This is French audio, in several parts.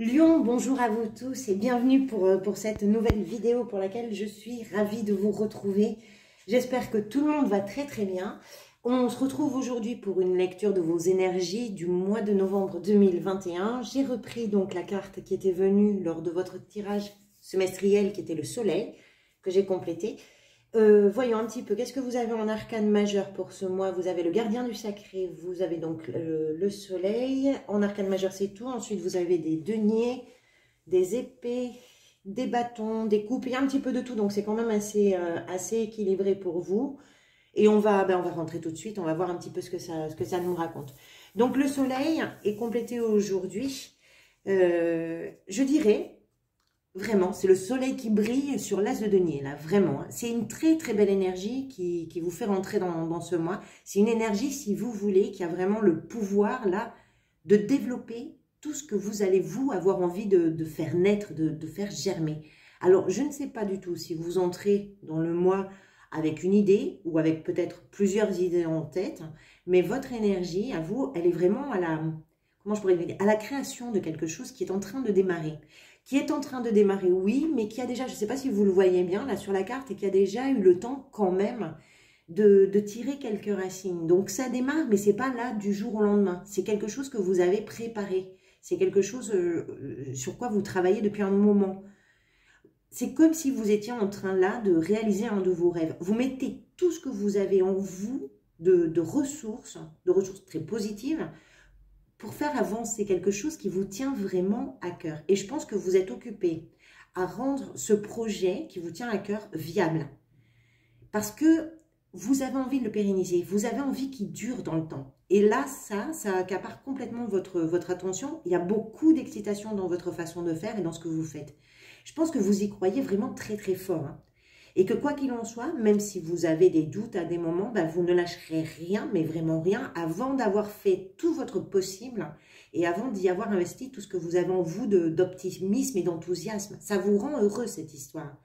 Lion, bonjour à vous tous et bienvenue pour cette nouvelle vidéo pour laquelle je suis ravie de vous retrouver. J'espère que tout le monde va très très bien. On se retrouve aujourd'hui pour une lecture de vos énergies du mois de novembre 2021. J'ai repris donc la carte qui était venue lors de votre tirage semestriel qui était le soleil, que j'ai complété. Voyons un petit peu, qu'est-ce que vous avez en arcane majeur pour ce mois? Vous avez le gardien du sacré, vous avez donc le soleil. En arcane majeur, c'est tout. Ensuite, vous avez des deniers, des épées, des bâtons, des coupes. Il y a un petit peu de tout, donc c'est quand même assez équilibré pour vous. Et on va rentrer tout de suite, on va voir un petit peu ce que ça nous raconte. Donc, le soleil est complété aujourd'hui. Je dirais... Vraiment, c'est le soleil qui brille sur l'as de denier, là, vraiment. C'est une très, très belle énergie qui vous fait rentrer dans ce mois. C'est une énergie, si vous voulez, qui a vraiment le pouvoir, là, de développer tout ce que vous allez, vous, avoir envie de faire naître, de faire germer. Alors, je ne sais pas du tout si vous entrez dans le mois avec une idée ou avec peut-être plusieurs idées en tête, mais votre énergie, à vous, elle est vraiment à la... Comment je pourrais dire, à la création de quelque chose qui est en train de démarrer. Qui est en train de démarrer, oui, mais qui a déjà, je ne sais pas si vous le voyez bien là sur la carte, et qui a déjà eu le temps quand même de tirer quelques racines. Donc ça démarre, mais ce n'est pas là du jour au lendemain. C'est quelque chose que vous avez préparé. C'est quelque chose sur quoi vous travaillez depuis un moment. C'est comme si vous étiez en train là de réaliser un de vos rêves. Vous mettez tout ce que vous avez en vous de ressources très positives, pour faire avancer quelque chose qui vous tient vraiment à cœur. Et je pense que vous êtes occupé à rendre ce projet qui vous tient à cœur viable. Parce que vous avez envie de le pérenniser, vous avez envie qu'il dure dans le temps. Et là, ça accapare complètement votre attention. Il y a beaucoup d'excitation dans votre façon de faire et dans ce que vous faites. Je pense que vous y croyez vraiment très très fort. Hein. Et que quoi qu'il en soit, même si vous avez des doutes à des moments, ben vous ne lâcherez rien, mais vraiment rien, avant d'avoir fait tout votre possible et avant d'y avoir investi tout ce que vous avez en vous d'optimisme et d'enthousiasme. Ça vous rend heureux, cette histoire.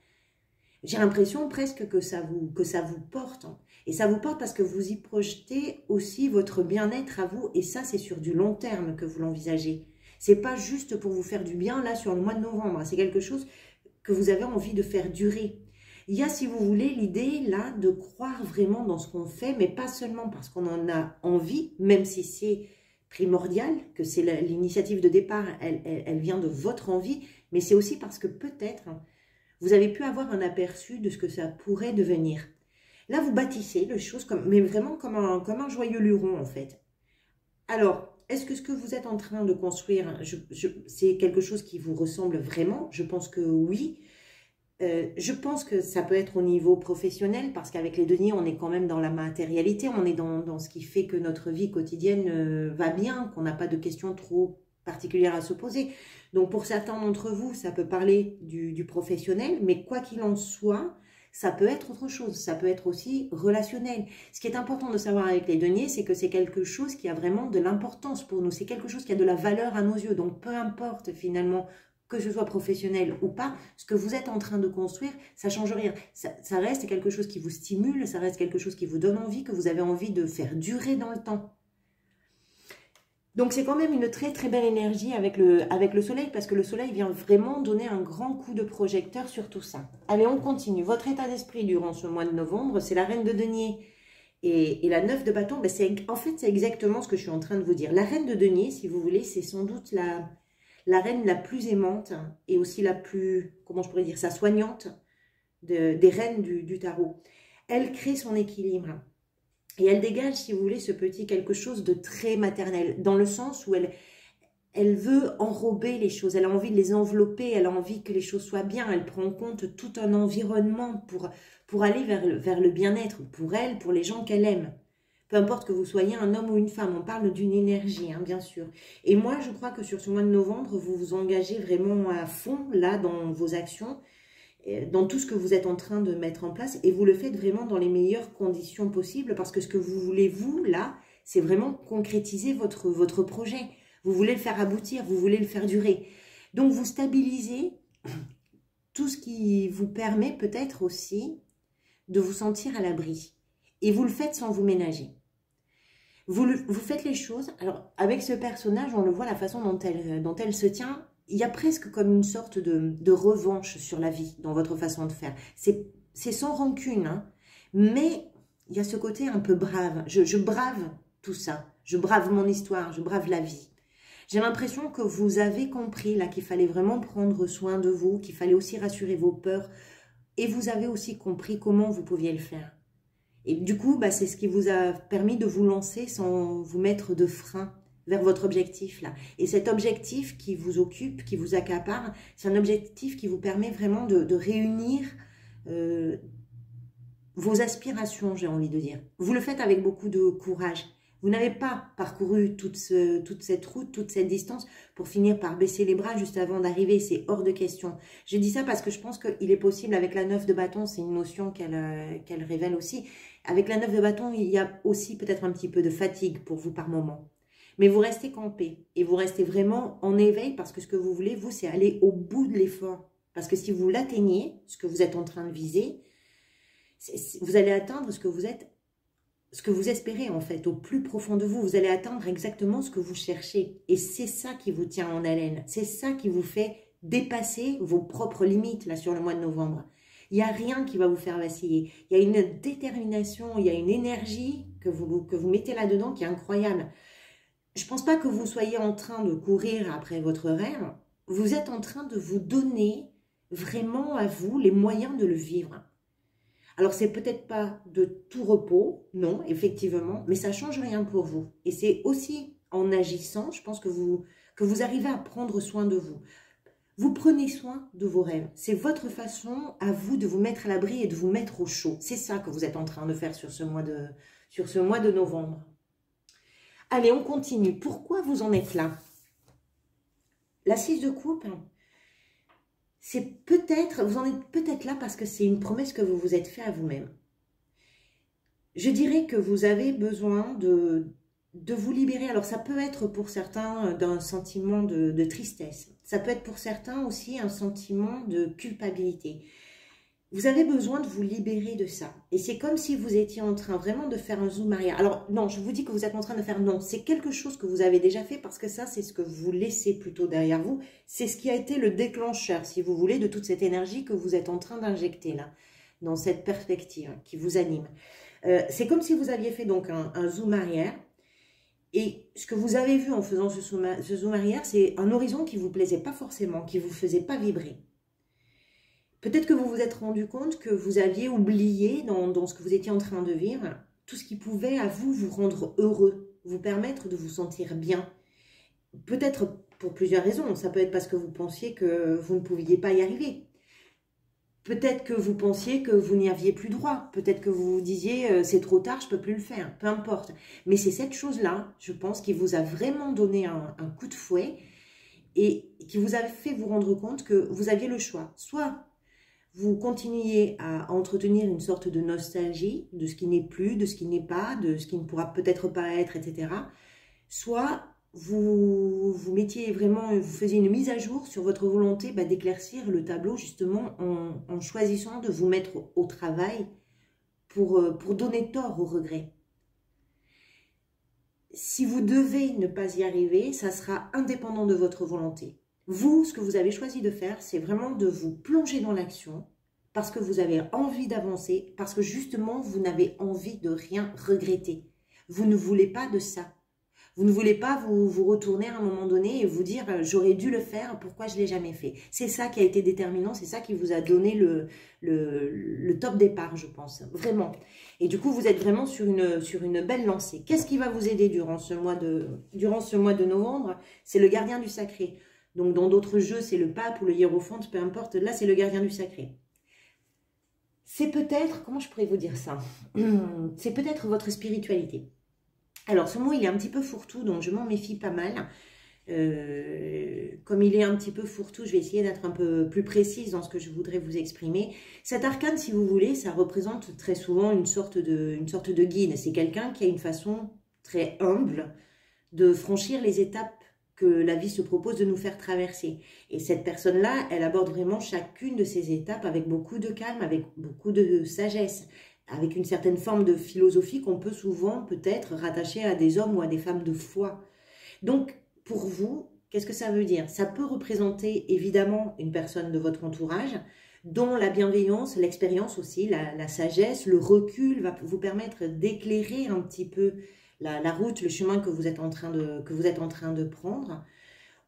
J'ai l'impression presque que ça vous porte. Et ça vous porte parce que vous y projetez aussi votre bien-être à vous. Et ça, c'est sur du long terme que vous l'envisagez. C'est pas juste pour vous faire du bien, là, sur le mois de novembre. C'est quelque chose que vous avez envie de faire durer. Il y a, si vous voulez, l'idée là de croire vraiment dans ce qu'on fait, mais pas seulement parce qu'on en a envie, même si c'est primordial, que c'est l'initiative de départ, elle vient de votre envie, mais c'est aussi parce que peut-être vous avez pu avoir un aperçu de ce que ça pourrait devenir. Là, vous bâtissez les choses, mais vraiment comme un joyeux luron en fait. Alors, est-ce que ce que vous êtes en train de construire, c'est quelque chose qui vous ressemble vraiment? Je pense que oui. Je pense que ça peut être au niveau professionnel parce qu'avec les deniers, on est quand même dans la matérialité, on est dans ce qui fait que notre vie quotidienne va bien, qu'on n'a pas de questions trop particulières à se poser. Donc pour certains d'entre vous, ça peut parler du professionnel, mais quoi qu'il en soit, ça peut être autre chose, ça peut être aussi relationnel. Ce qui est important de savoir avec les deniers, c'est que c'est quelque chose qui a vraiment de l'importance pour nous, c'est quelque chose qui a de la valeur à nos yeux, donc peu importe finalement que ce soit professionnel ou pas, ce que vous êtes en train de construire, ça ne change rien. Ça reste quelque chose qui vous stimule, ça reste quelque chose qui vous donne envie, que vous avez envie de faire durer dans le temps. Donc c'est quand même une très très belle énergie avec le soleil, parce que le soleil vient vraiment donner un grand coup de projecteur sur tout ça. Allez, on continue. Votre état d'esprit durant ce mois de novembre, c'est la reine de denier et la 9 de bâton. Ben en fait, c'est exactement ce que je suis en train de vous dire. La reine de denier, si vous voulez, c'est sans doute la reine la plus aimante et aussi la plus, comment je pourrais dire ça, soignante des reines du tarot. Elle crée son équilibre et elle dégage, si vous voulez, ce petit quelque chose de très maternel, dans le sens où elle veut enrober les choses, elle a envie de les envelopper, elle a envie que les choses soient bien, elle prend en compte tout un environnement pour aller vers le bien-être, pour elle, pour les gens qu'elle aime. Peu importe que vous soyez un homme ou une femme, on parle d'une énergie, hein, bien sûr. Et moi, je crois que sur ce mois de novembre, vous vous engagez vraiment à fond, là, dans vos actions, dans tout ce que vous êtes en train de mettre en place. Et vous le faites vraiment dans les meilleures conditions possibles, parce que ce que vous voulez, vous, là, c'est vraiment concrétiser votre projet. Vous voulez le faire aboutir, vous voulez le faire durer. Donc, vous stabilisez tout ce qui vous permet peut-être aussi de vous sentir à l'abri. Et vous le faites sans vous ménager. Vous faites les choses. Alors, avec ce personnage, on le voit, la façon dont elle se tient, il y a presque comme une sorte de revanche sur la vie dans votre façon de faire. C'est sans rancune, hein, mais il y a ce côté un peu brave. Je brave tout ça. Je brave mon histoire, je brave la vie. J'ai l'impression que vous avez compris là qu'il fallait vraiment prendre soin de vous, qu'il fallait aussi rassurer vos peurs. Et vous avez aussi compris comment vous pouviez le faire. Et du coup, bah, c'est ce qui vous a permis de vous lancer sans vous mettre de frein vers votre objectif là. Et cet objectif qui vous occupe, qui vous accapare, c'est un objectif qui vous permet vraiment de réunir vos aspirations, j'ai envie de dire. Vous le faites avec beaucoup de courage. Vous n'avez pas parcouru toute cette route, toute cette distance pour finir par baisser les bras juste avant d'arriver. C'est hors de question. Je dis ça parce que je pense qu'il est possible avec la 9 de bâton, c'est une notion qu'elle révèle aussi. Avec la 9 de bâton, il y a aussi peut-être un petit peu de fatigue pour vous par moment. Mais vous restez campé et vous restez vraiment en éveil parce que ce que vous voulez, vous, c'est aller au bout de l'effort. Parce que si vous l'atteignez, ce que vous êtes en train de viser, vous allez atteindre ce que vous espérez en fait, au plus profond de vous. Vous allez atteindre exactement ce que vous cherchez. Et c'est ça qui vous tient en haleine. C'est ça qui vous fait dépasser vos propres limites là sur le mois de novembre. Il n'y a rien qui va vous faire vaciller. Il y a une détermination, il y a une énergie que vous mettez là-dedans qui est incroyable. Je ne pense pas que vous soyez en train de courir après votre rêve. Vous êtes en train de vous donner vraiment à vous les moyens de le vivre. Alors, c'est peut-être pas de tout repos, non, effectivement, mais ça ne change rien pour vous. Et c'est aussi en agissant, je pense que vous arrivez à prendre soin de vous. Vous prenez soin de vos rêves. C'est votre façon à vous de vous mettre à l'abri et de vous mettre au chaud. C'est ça que vous êtes en train de faire sur ce mois de novembre. Allez, on continue. Pourquoi vous en êtes là? La 6 de coupe, c'est peut-être, vous en êtes peut-être là parce que c'est une promesse que vous vous êtes fait à vous-même. Je dirais que vous avez besoin de vous libérer. Alors, ça peut être pour certains d'un sentiment de tristesse. Ça peut être pour certains aussi un sentiment de culpabilité. Vous avez besoin de vous libérer de ça. Et c'est comme si vous étiez en train vraiment de faire un zoom arrière. Alors, non, je vous dis que vous êtes en train de faire non. C'est quelque chose que vous avez déjà fait parce que ça, c'est ce que vous laissez plutôt derrière vous. C'est ce qui a été le déclencheur, si vous voulez, de toute cette énergie que vous êtes en train d'injecter là, dans cette perspective qui vous anime. C'est comme si vous aviez fait donc un zoom arrière. Et ce que vous avez vu en faisant ce zoom arrière, c'est un horizon qui ne vous plaisait pas forcément, qui ne vous faisait pas vibrer. Peut-être que vous vous êtes rendu compte que vous aviez oublié dans ce que vous étiez en train de vivre, tout ce qui pouvait à vous rendre heureux, vous permettre de vous sentir bien. Peut-être pour plusieurs raisons. Ça peut être parce que vous pensiez que vous ne pouviez pas y arriver. Peut-être que vous pensiez que vous n'y aviez plus droit. Peut-être que vous vous disiez c'est trop tard, je ne peux plus le faire. Peu importe. Mais c'est cette chose-là, je pense, qui vous a vraiment donné un coup de fouet et qui vous a fait vous rendre compte que vous aviez le choix. Soit vous continuez à entretenir une sorte de nostalgie de ce qui n'est plus, de ce qui n'est pas, de ce qui ne pourra peut-être pas être, etc. Soit vous mettiez vraiment, vous faisiez une mise à jour sur votre volonté d'éclaircir le tableau justement en choisissant de vous mettre au travail pour donner tort au regret. Si vous devez ne pas y arriver, ça sera indépendant de votre volonté. Vous, ce que vous avez choisi de faire, c'est vraiment de vous plonger dans l'action parce que vous avez envie d'avancer, parce que justement, vous n'avez envie de rien regretter. Vous ne voulez pas de ça. Vous ne voulez pas vous retourner à un moment donné et vous dire « j'aurais dû le faire, pourquoi je ne l'ai jamais fait ?» C'est ça qui a été déterminant, c'est ça qui vous a donné le top départ, je pense, vraiment. Et du coup, vous êtes vraiment sur une belle lancée. Qu'est-ce qui va vous aider durant ce mois de novembre? C'est le gardien du sacré. Donc, dans d'autres jeux, c'est le pape ou le hiérophante, peu importe. Là, c'est le gardien du sacré. C'est peut-être, comment je pourrais vous dire ça? C'est peut-être votre spiritualité. Alors, ce mot, il est un petit peu fourre-tout, donc je m'en méfie pas mal. Comme il est un petit peu fourre-tout, je vais essayer d'être un peu plus précise dans ce que je voudrais vous exprimer. Cet arcane, si vous voulez, ça représente très souvent une sorte de guide. C'est quelqu'un qui a une façon très humble de franchir les étapes que la vie se propose de nous faire traverser. Et cette personne-là, elle aborde vraiment chacune de ces étapes avec beaucoup de calme, avec beaucoup de sagesse, avec une certaine forme de philosophie qu'on peut souvent peut-être rattacher à des hommes ou à des femmes de foi. Donc, pour vous, Qu'est-ce que ça veut dire? Ça peut représenter évidemment une personne de votre entourage dont la bienveillance, l'expérience aussi, la sagesse, le recul va vous permettre d'éclairer un petit peu la route, le chemin que vous êtes en train de prendre.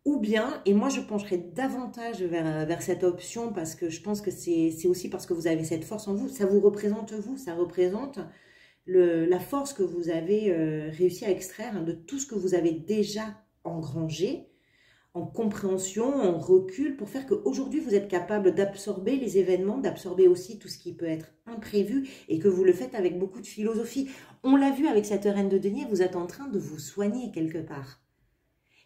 Ou bien, et moi je pencherai davantage vers cette option parce que je pense que c'est aussi parce que vous avez cette force en vous, ça vous, ça représente la force que vous avez réussi à extraire de tout ce que vous avez déjà engrangé, en compréhension, en recul, pour faire qu'aujourd'hui vous êtes capable d'absorber les événements, d'absorber aussi tout ce qui peut être imprévu et que vous le faites avec beaucoup de philosophie. On l'a vu avec cette reine de denier, vous êtes en train de vous soigner quelque part.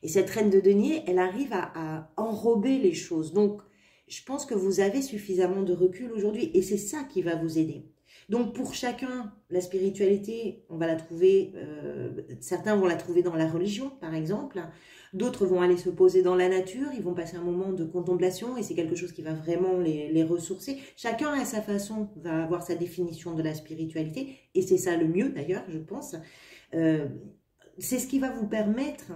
Et cette reine de denier, elle arrive à enrober les choses. Donc, je pense que vous avez suffisamment de recul aujourd'hui et c'est ça qui va vous aider. Donc, pour chacun, la spiritualité, on va la trouver, certains vont la trouver dans la religion, par exemple. D'autres vont aller se poser dans la nature, ils vont passer un moment de contemplation et c'est quelque chose qui va vraiment les ressourcer. Chacun à sa façon va avoir sa définition de la spiritualité et c'est ça le mieux d'ailleurs, je pense. C'est ce qui va vous permettre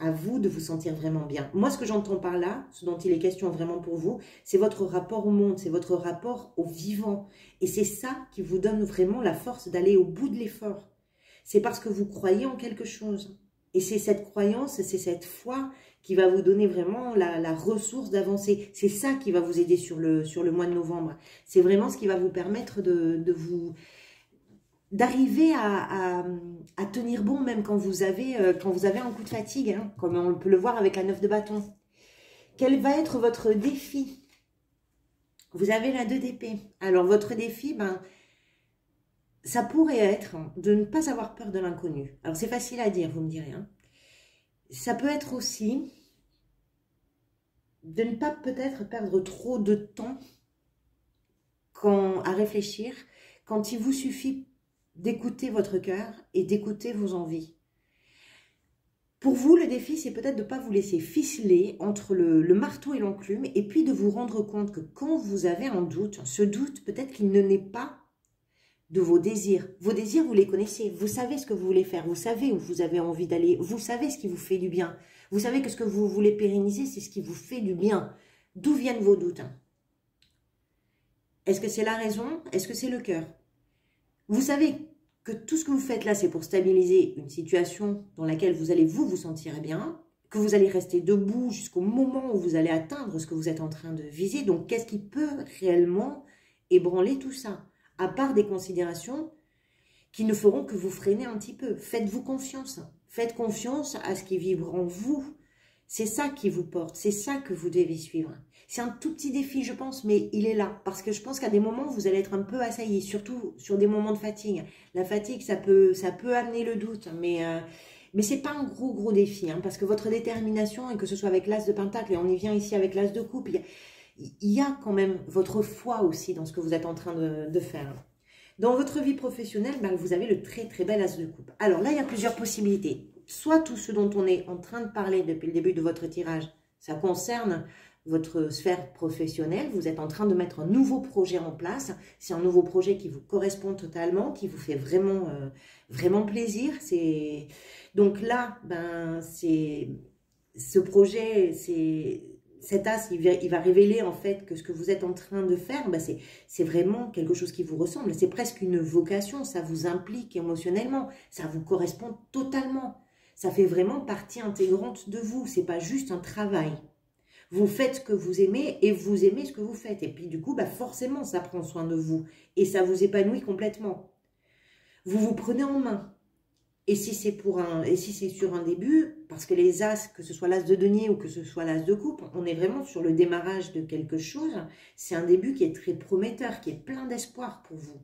à vous de vous sentir vraiment bien. Moi, ce que j'entends par là, ce dont il est question vraiment pour vous, c'est votre rapport au monde, c'est votre rapport au vivant. Et c'est ça qui vous donne vraiment la force d'aller au bout de l'effort. C'est parce que vous croyez en quelque chose. Et c'est cette croyance, c'est cette foi qui va vous donner vraiment la ressource d'avancer. C'est ça qui va vous aider sur le mois de novembre. C'est vraiment ce qui va vous permettre d'arriver à tenir bon même quand vous avez un coup de fatigue, hein, comme on peut le voir avec la 9 de bâton. Quel va être votre défi? Vous avez la 2 d'épée. Alors votre défi, ça pourrait être de ne pas avoir peur de l'inconnu. Alors c'est facile à dire, vous me direz. Hein. Ça peut être aussi de ne pas peut-être perdre trop de temps à réfléchir quand il vous suffit d'écouter votre cœur et d'écouter vos envies. Pour vous, le défi, c'est peut-être de ne pas vous laisser ficeler entre le marteau et l'enclume et puis de vous rendre compte que quand vous avez un doute, ce doute, peut-être qu'il ne naît pas de vos désirs. Vos désirs, vous les connaissez. Vous savez ce que vous voulez faire. Vous savez où vous avez envie d'aller. Vous savez ce qui vous fait du bien. Vous savez que ce que vous voulez pérenniser, c'est ce qui vous fait du bien. D'où viennent vos doutes? Est-ce que c'est la raison? Est-ce que c'est le cœur? Vous savez que tout ce que vous faites là, c'est pour stabiliser une situation dans laquelle vous allez vous sentir bien, que vous allez rester debout jusqu'au moment où vous allez atteindre ce que vous êtes en train de viser. Donc, qu'est-ce qui peut réellement ébranler tout ça? À part des considérations qui ne feront que vous freiner un petit peu. Faites-vous confiance. Faites confiance à ce qui vibre en vous. C'est ça qui vous porte. C'est ça que vous devez suivre. C'est un tout petit défi, je pense, mais il est là. Parce que je pense qu'à des moments, vous allez être un peu assailli, surtout sur des moments de fatigue. La fatigue, ça peut amener le doute, mais ce n'est pas un gros défi. Hein, parce que votre détermination, et que ce soit avec l'as de pentacle, et on y vient ici avec l'as de coupe, il y a quand même votre foi aussi dans ce que vous êtes en train de faire. Dans votre vie professionnelle, vous avez le très bel as de coupe. Alors là, il y a plusieurs possibilités. Soit tout ce dont on est en train de parler depuis le début de votre tirage, ça concerne votre sphère professionnelle. Vous êtes en train de mettre un nouveau projet en place. C'est un nouveau projet qui vous correspond totalement, qui vous fait vraiment plaisir. Donc là, ce projet, cet as, il va révéler en fait que ce que vous êtes en train de faire, c'est vraiment quelque chose qui vous ressemble. C'est presque une vocation, ça vous implique émotionnellement, ça vous correspond totalement. Ça fait vraiment partie intégrante de vous, c'est pas juste un travail. Vous faites ce que vous aimez et vous aimez ce que vous faites. Et puis du coup, forcément, ça prend soin de vous et ça vous épanouit complètement. Vous vous prenez en main. Et si c'est sur un début, parce que les as, que ce soit l'as de denier ou que ce soit l'as de coupe, on est vraiment sur le démarrage de quelque chose. C'est un début qui est très prometteur, qui est plein d'espoir pour vous.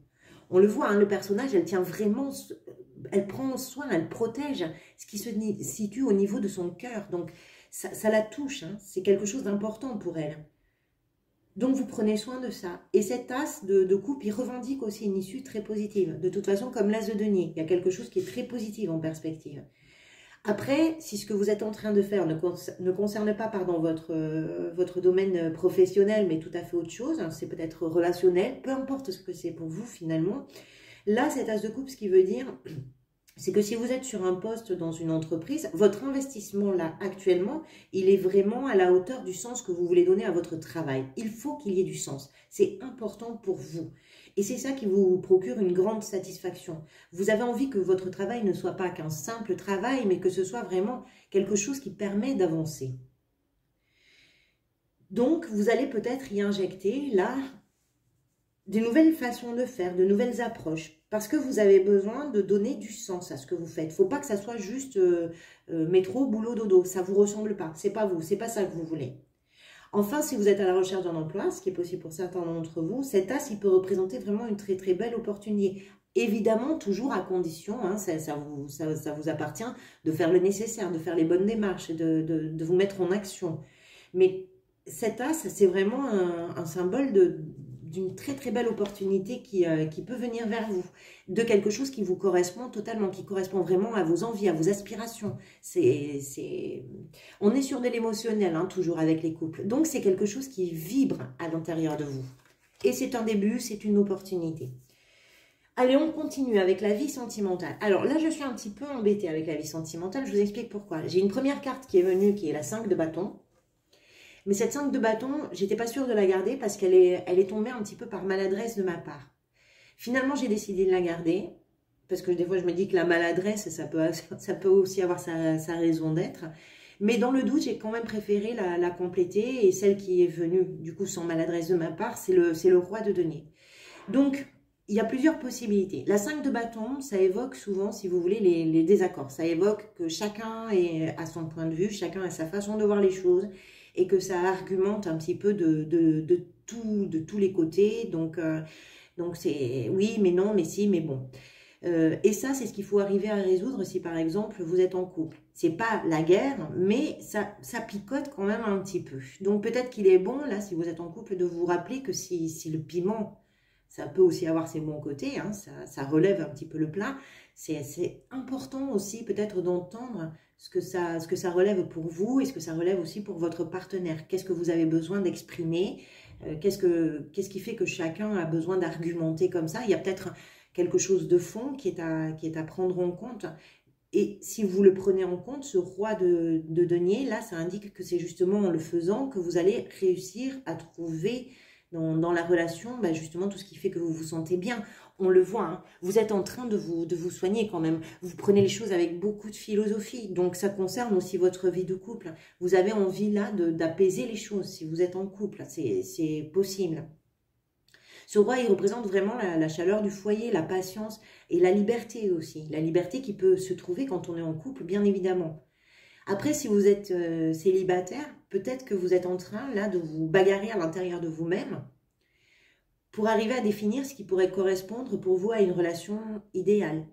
On le voit, hein, le personnage, elle tient vraiment, elle prend soin, elle protège ce qui se situe au niveau de son cœur. Donc, ça la touche, hein, c'est quelque chose d'important pour elle. Donc, vous prenez soin de ça. Et cet as de coupe, il revendique aussi une issue très positive. De toute façon, comme l'as de denier, il y a quelque chose qui est très positif en perspective. Après, si ce que vous êtes en train de faire ne concerne pas votre domaine professionnel, mais tout à fait autre chose, hein, c'est peut-être relationnel, peu importe ce que c'est pour vous finalement. Là, cet as de coupe, ce qui veut dire, c'est que si vous êtes sur un poste dans une entreprise, votre investissement là actuellement, il est vraiment à la hauteur du sens que vous voulez donner à votre travail. Il faut qu'il y ait du sens. C'est important pour vous. Et c'est ça qui vous procure une grande satisfaction. Vous avez envie que votre travail ne soit pas qu'un simple travail, mais que ce soit vraiment quelque chose qui permet d'avancer. Donc, vous allez peut-être y injecter là de nouvelles façons de faire, de nouvelles approches, parce que vous avez besoin de donner du sens à ce que vous faites. Il ne faut pas que ça soit juste métro, boulot, dodo. Ça ne vous ressemble pas. Ce n'est pas vous. Ce n'est pas ça que vous voulez. Enfin, si vous êtes à la recherche d'un emploi, ce qui est possible pour certains d'entre vous, cet as, il peut représenter vraiment une très très belle opportunité. Évidemment, toujours à condition, hein, ça vous appartient de faire le nécessaire, de faire les bonnes démarches, de vous mettre en action. Mais cet as, c'est vraiment un symbole d'une très très belle opportunité qui peut venir vers vous, de quelque chose qui vous correspond totalement, qui correspond vraiment à vos envies, à vos aspirations. On est sur de l'émotionnel, hein, toujours avec les couples, donc c'est quelque chose qui vibre à l'intérieur de vous. Et c'est un début, c'est une opportunité. Allez, on continue avec la vie sentimentale. Alors là, je suis un petit peu embêtée avec la vie sentimentale, je vous explique pourquoi. J'ai une première carte qui est venue, qui est la 5 de bâton. Mais cette 5 de bâton, j'étais pas sûre de la garder parce qu'elle est tombée un petit peu par maladresse de ma part. Finalement, j'ai décidé de la garder parce que des fois, je me dis que la maladresse, ça peut aussi avoir sa raison d'être. Mais dans le doute, j'ai quand même préféré la compléter et celle qui est venue, du coup, sans maladresse de ma part, c'est le roi de denier. Donc, il y a plusieurs possibilités. La 5 de bâton, ça évoque souvent, si vous voulez, les désaccords. Ça évoque que chacun a son point de vue, chacun a sa façon de voir les choses, et que ça argumente un petit peu de tous les côtés. Donc c'est oui, mais non, mais si, mais bon. Et ça, c'est ce qu'il faut arriver à résoudre si, par exemple, vous êtes en couple. C'est pas la guerre, mais ça picote quand même un petit peu. Donc peut-être qu'il est bon, là, si vous êtes en couple, de vous rappeler que si le piment, ça peut aussi avoir ses bons côtés, hein, ça relève un petit peu le plat. C'est important aussi peut-être d'entendre ce que ça relève pour vous et ce que ça relève aussi pour votre partenaire. Qu'est-ce que vous avez besoin d'exprimer? Qu'est-ce qui fait que chacun a besoin d'argumenter comme ça? Il y a peut-être quelque chose de fond qui est à prendre en compte. Et si vous le prenez en compte, ce roi de denier, là, ça indique que c'est justement en le faisant que vous allez réussir à trouver dans la relation, justement, tout ce qui fait que vous vous sentez bien. On le voit, hein, vous êtes en train de vous soigner quand même. Vous prenez les choses avec beaucoup de philosophie. Donc, ça concerne aussi votre vie de couple. Vous avez envie, là, d'apaiser les choses si vous êtes en couple. C'est possible. Ce roi, il représente vraiment la chaleur du foyer, la patience et la liberté aussi. La liberté qui peut se trouver quand on est en couple, bien évidemment. Après, si vous êtes célibataire, peut-être que vous êtes en train, là, de vous bagarrer à l'intérieur de vous-même pour arriver à définir ce qui pourrait correspondre pour vous à une relation idéale.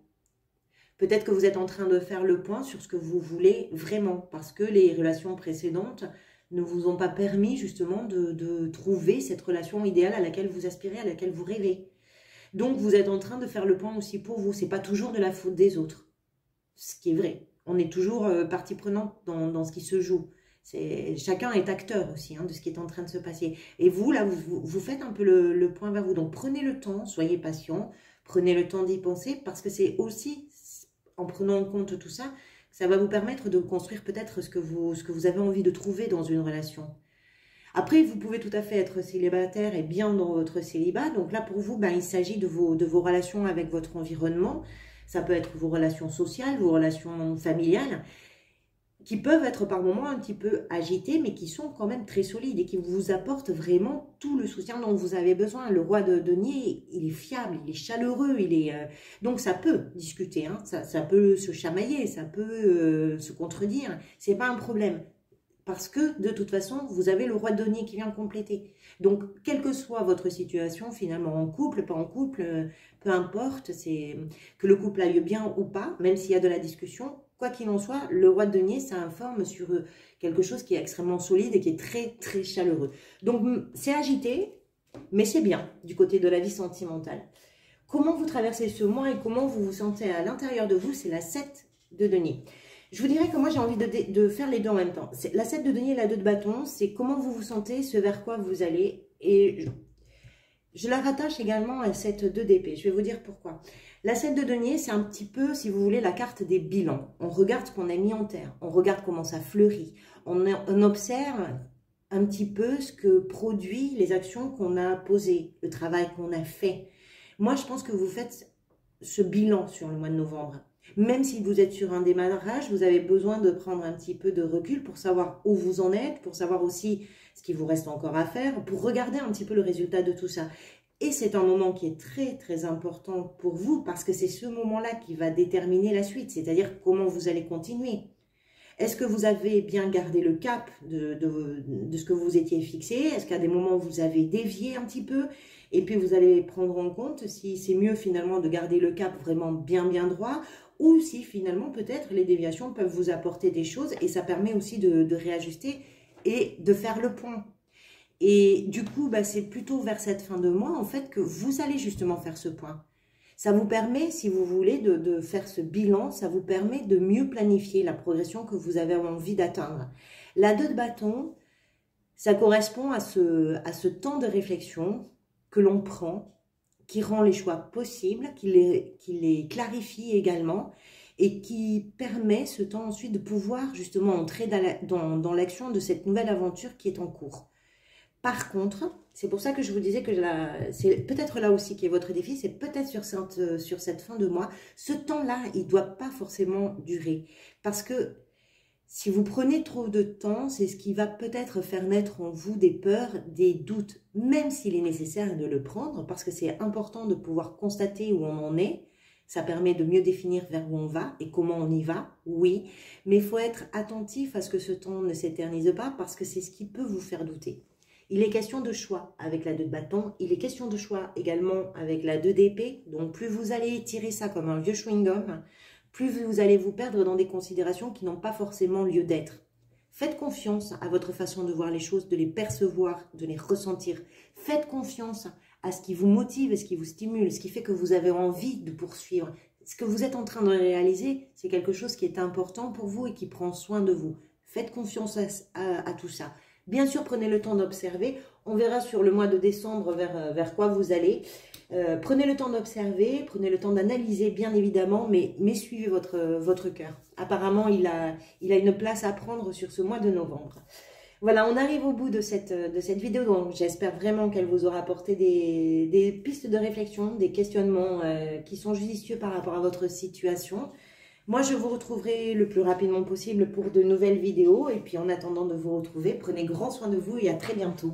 Peut-être que vous êtes en train de faire le point sur ce que vous voulez vraiment, parce que les relations précédentes ne vous ont pas permis justement de trouver cette relation idéale à laquelle vous aspirez, à laquelle vous rêvez. Donc, vous êtes en train de faire le point aussi pour vous. Ce n'est pas toujours de la faute des autres, ce qui est vrai. On est toujours partie prenante dans ce qui se joue. Chacun est acteur aussi, hein, de ce qui est en train de se passer. Et vous, là, vous faites un peu le point vers vous. Donc, prenez le temps, soyez patient, prenez le temps d'y penser, parce que c'est aussi, en prenant en compte tout ça, ça va vous permettre de construire peut-être ce que vous avez envie de trouver dans une relation. Après, vous pouvez tout à fait être célibataire et bien dans votre célibat. Donc là, pour vous, il s'agit de vos relations avec votre environnement. Ça peut être vos relations sociales, vos relations familiales, qui peuvent être par moments un petit peu agitées, mais qui sont quand même très solides et qui vous apportent vraiment tout le soutien dont vous avez besoin. Le roi de denier, il est fiable, il est chaleureux, donc ça peut discuter, hein, ça peut se chamailler, ça peut se contredire, c'est pas un problème. Parce que, de toute façon, vous avez le roi de denier qui vient compléter. Donc, quelle que soit votre situation, finalement, en couple, pas en couple, peu importe, c'est que le couple aille bien ou pas, même s'il y a de la discussion, quoi qu'il en soit, le roi de denier, ça informe sur quelque chose qui est extrêmement solide et qui est très, très chaleureux. Donc, c'est agité, mais c'est bien, du côté de la vie sentimentale. Comment vous traversez ce mois et comment vous vous sentez à l'intérieur de vous, c'est la 7 de denier. Je vous dirais que moi, j'ai envie de faire les deux en même temps. La 7 de denier et la 2 de bâton, c'est comment vous vous sentez, ce vers quoi vous allez. Et Je la rattache également à cette 2 d'épée. Je vais vous dire pourquoi. La 7 de denier, c'est un petit peu, si vous voulez, la carte des bilans. On regarde ce qu'on a mis en terre. On regarde comment ça fleurit. On observe un petit peu ce que produit les actions qu'on a posées, le travail qu'on a fait. Moi, je pense que vous faites ce bilan sur le mois de novembre. Même si vous êtes sur un démarrage, vous avez besoin de prendre un petit peu de recul pour savoir où vous en êtes, pour savoir aussi ce qu'il vous reste encore à faire, pour regarder un petit peu le résultat de tout ça. Et c'est un moment qui est très très important pour vous parce que c'est ce moment-là qui va déterminer la suite, c'est-à-dire comment vous allez continuer. Est-ce que vous avez bien gardé le cap de ce que vous étiez fixé? Est-ce qu'à des moments vous avez dévié un petit peu? Et puis vous allez prendre en compte si c'est mieux finalement de garder le cap vraiment bien droit, ou si finalement peut-être les déviations peuvent vous apporter des choses et ça permet aussi de réajuster et de faire le point. Et du coup, c'est plutôt vers cette fin de mois en fait que vous allez justement faire ce point. Ça vous permet, si vous voulez, de faire ce bilan, ça vous permet de mieux planifier la progression que vous avez envie d'atteindre. La 2 de bâton, ça correspond à ce temps de réflexion que l'on prend, qui rend les choix possibles, qui les clarifie également et qui permet ce temps ensuite de pouvoir justement entrer dans l'action de cette nouvelle aventure qui est en cours. Par contre, c'est pour ça que je vous disais que c'est peut-être là aussi qui est votre défi, c'est peut-être sur cette fin de mois. Ce temps-là, il ne doit pas forcément durer. Parce que si vous prenez trop de temps, c'est ce qui va peut-être faire naître en vous des peurs, des doutes, même s'il est nécessaire de le prendre, parce que c'est important de pouvoir constater où on en est. Ça permet de mieux définir vers où on va et comment on y va, oui. Mais il faut être attentif à ce que ce temps ne s'éternise pas, parce que c'est ce qui peut vous faire douter. Il est question de choix avec la 2 de bâton. Il est question de choix également avec la 2 d'épée. Donc, plus vous allez tirer ça comme un vieux chewing-gum, plus vous allez vous perdre dans des considérations qui n'ont pas forcément lieu d'être. Faites confiance à votre façon de voir les choses, de les percevoir, de les ressentir. Faites confiance à ce qui vous motive, ce qui vous stimule, ce qui fait que vous avez envie de poursuivre. Ce que vous êtes en train de réaliser, c'est quelque chose qui est important pour vous et qui prend soin de vous. Faites confiance à tout ça. Bien sûr, prenez le temps d'observer. On verra sur le mois de décembre vers quoi vous allez. Prenez le temps d'observer, prenez le temps d'analyser, bien évidemment, mais suivez votre cœur. Apparemment, il a une place à prendre sur ce mois de novembre. Voilà, on arrive au bout de cette vidéo, donc j'espère vraiment qu'elle vous aura apporté des pistes de réflexion, des questionnements qui sont judicieux par rapport à votre situation. Moi, je vous retrouverai le plus rapidement possible pour de nouvelles vidéos. Et puis, en attendant de vous retrouver, prenez grand soin de vous et à très bientôt.